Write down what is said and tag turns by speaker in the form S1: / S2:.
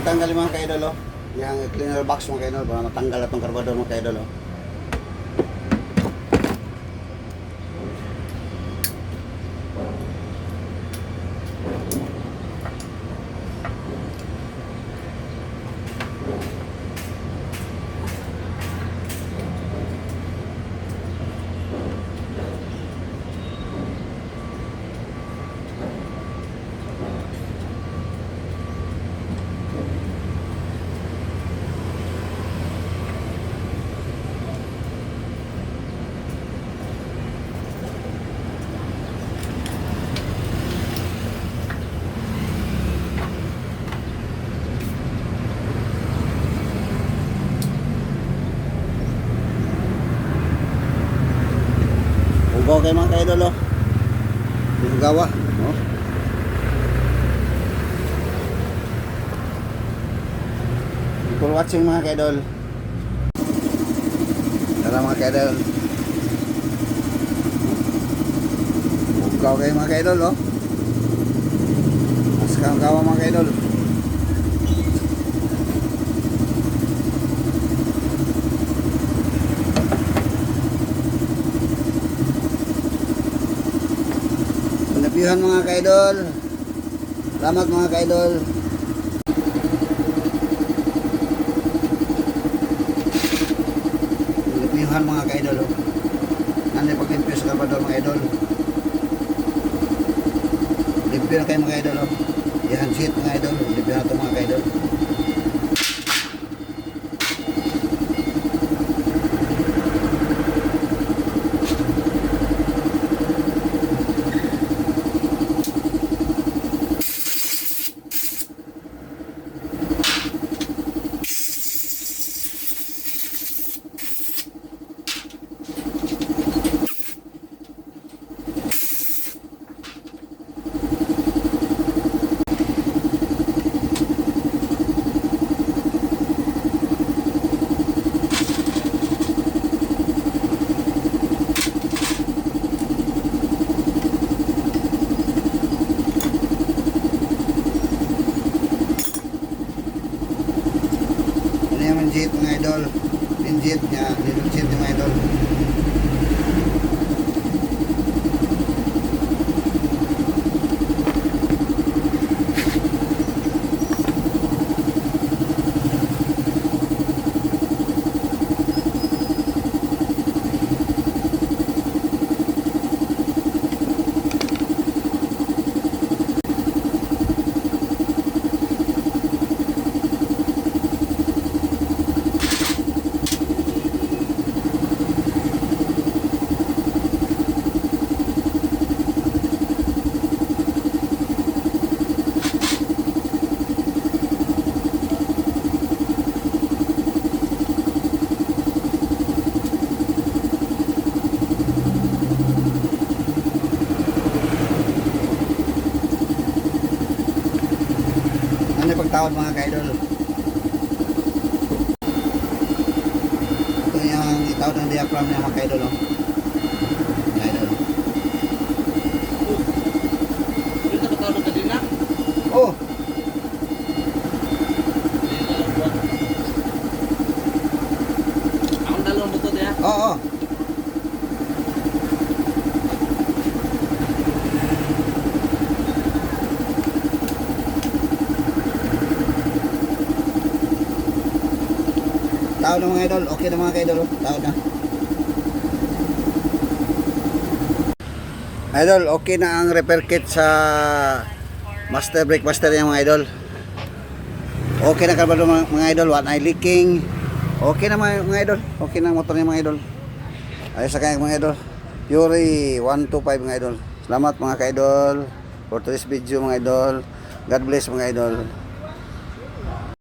S1: itanggal yung mga ka-idol, oh. Yung cleaner box mga ka-idol, para matanggal itong karbador mga ka-idol, oh. Ugaw kayo mga ka-idol, oh. Yung gawa, oh. Thank you for watching mga ka-idol. Tara mga ka-idol. Ugaw kayo mga ka-idol, oh. Mas kang gawa mga ka-idol. Pinapihan mga ka-idol. Salamat mga ka-idol. Pinapihan mga ka-idol, oh. Nandiyan pag-limpyo sa karbador mga idol. Limpyo na kayo mga idol, oh. Yan shit mga idol. Limpyo na ito mga ka-idol. Jet mga idol, jet niya, jet mga idol. Ano pagtawad mga ka-idol? Ito yung itawad ng diaphragm niya mga ka-idol, oh. Mga idol.
S2: Dito ka tawag ka din na?
S1: Oh!
S2: Akong dalawang butod ya?
S1: Oo, oh. Tawad na mga idol, okay na mga ka-idol, oh. Tawad na. Idol, okay na ang repair kit sa master brake master niya mga idol. Okay na karbador mga idol, one eye leaking. Okay na mga idol, okay na ang motor niya mga idol. Ayos sa kanya mga idol. Fury 125 mga idol. Salamat mga ka-idol for today's video mga idol. God bless mga idol.